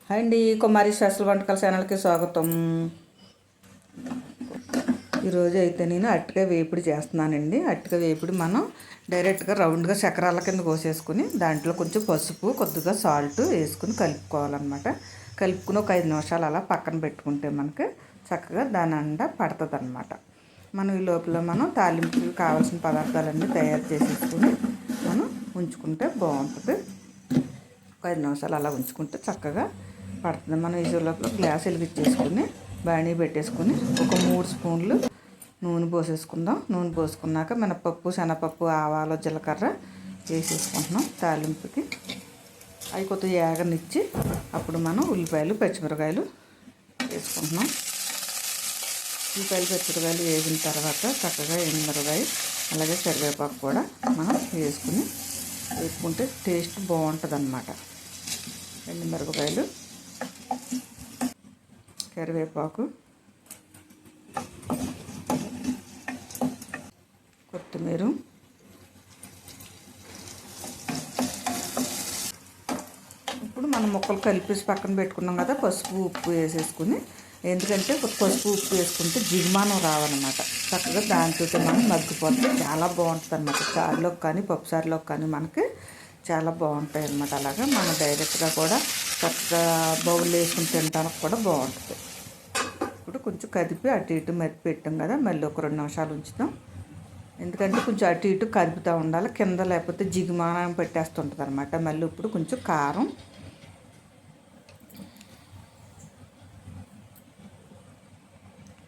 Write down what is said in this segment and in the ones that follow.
Hi అండి, కుమారి special వంటకాల ఛానల్కి స్వాగతం. ఈరోజు అయితే నేను అరటికాయ వేపుడు చేస్తున్నానండి. అరటికాయ వేపుడు మనం డైరెక్ట్గా రౌండ్గా చక్రాల కింద కోసేసుకుని దాంట్లో కొంచెం పసుపు, కొద్దిగా సాల్ట్ వేసుకుని కలుపుకోవాలన్నమాట. కలుపుకుని ఒక 5 నిమిషాలు అలా పక్కన పెట్టుకుంటే మనకి చక్కగా దాని అండా పడుతుంది అన్నమాట. మనం ఈ లోపల మనం తాలింపుకి కావాల్సిన పదార్థాలన్నీ తయారు చేసేసుకుని మనం ఉంచుకుంటే బాగుంటుంది. ఒక 5 నిమిషాలు అలా ఉంచుకుంటే చక్కగా పడుతుంది. మనం ఈ లోపల గ్లాస్ వెలిగించేసుకుని బాణీ పెట్టేసుకుని ఒక 3 స్పూన్లు నూనె పోసేసుకుందాం. నూనె పోసుకున్నాక మినపప్పు, శనగపప్పు, ఆవాలు, జీలకర్ర వేసేసుకుంటున్నాం తాలింపుకి. అవి కొద్దిగా ఏగనిచ్చి అప్పుడు మనం ఉల్లిపాయలు, పచ్చిమిరకాయలు వేసుకుంటున్నాం. ఉల్లిపాయలు, పచ్చిమిరకాయలు వేగిన తర్వాత చక్కగా ఎండుమిరకాయ అలాగే కరివేపాకు కూడా మనం వేసుకుంటే టేస్ట్ బాగుంటుంది అన్నమాట. ఎండుమిరపకాయలు, కరివేపాకు, కొత్తిమీర, ఇప్పుడు మనం ముక్కలు కలిపేసి పక్కన పెట్టుకున్నాం కదా. పసుపు, ఉప్పు వేసేసుకుని, ఎందుకంటే పసుపు ఉప్పు వేసుకుంటే జిగుమానం రావన్నమాట. చక్కగా దాంతో మనం మగ్గిపోతే చాలా బాగుంటుంది అన్నమాట. చారులోకి కానీ పప్పు చారులోకి కానీ మనకి చాలా బాగుంటాయి అన్నమాట. అలాగా మనం డైరెక్ట్గా కూడా చక్కగా బౌల్ వేసుకుని తినడానికి కూడా బాగుంటుంది. ఇప్పుడు కొంచెం కదిపి అటు ఇటు మెత్తి పెట్టాం కదా, మళ్ళీ ఒక 2 నిమిషాలు ఉంచుతాం. ఎందుకంటే కొంచెం అటు ఇటు కదుపుతూ ఉండాలి, కింద లేకపోతే జిగుమానం పెట్టేస్తుంటుంది అనమాట. మళ్ళీ ఇప్పుడు కొంచెం కారం,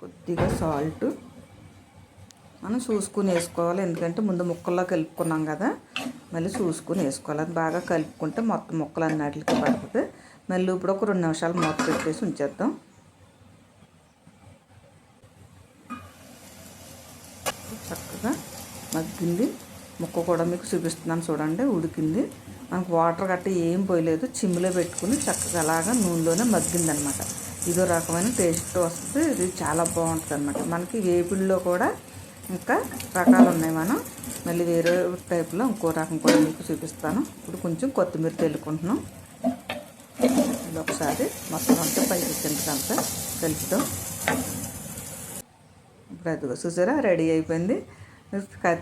కొద్దిగా సాల్ట్ మనం చూసుకుని వేసుకోవాలి. ఎందుకంటే ముందు ముక్కల్లో కలుపుకున్నాం కదా, మళ్ళీ చూసుకుని వేసుకోవాలి. అది బాగా కలుపుకుంటే మొత్తం ముక్కలు అన్నిటికి పడుతుంది. మళ్ళీ ఇప్పుడు ఒక 2 నిమిషాలు మూత పెట్టేసి ఉంచేద్దాం. చక్కగా మగ్గింది. ముక్క కూడా మీకు చూపిస్తున్నాను చూడండి, ఉడికింది. మనకు వాటర్ గట్ట ఏం పోయలేదు, చిమ్ములో పెట్టుకుని చక్కగా అలాగా నూనెలోనే మగ్గింది అనమాట. ఇదో రకమైన టేస్ట్ వస్తుంది. ఇది చాలా బాగుంటుంది అనమాట. మనకి వేపుల్లో కూడా ఇంకా రకాలు ఉన్నాయి. మనం మళ్ళీ వేరే టైప్లో ఇంకో రకం కూడా మీకు చూపిస్తాను. ఇప్పుడు కొంచెం కొత్తిమీర తెలుకుంటున్నాం. ఇది ఒకసారి మొత్తం అంతా పైకి కిందకంతా కలుపుతాం. ఇప్పుడు అదిగో చూసారా, రెడీ అయిపోయింది.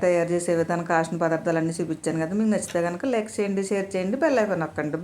తయారు చేసే విధానం కావాల్సిన పదార్థాలన్నీ చూపించాను కదా. మీకు నచ్చితే కనుక లైక్ చేయండి, షేర్ చేయండి, బెల్ ఐకాన్ నొక్కండి.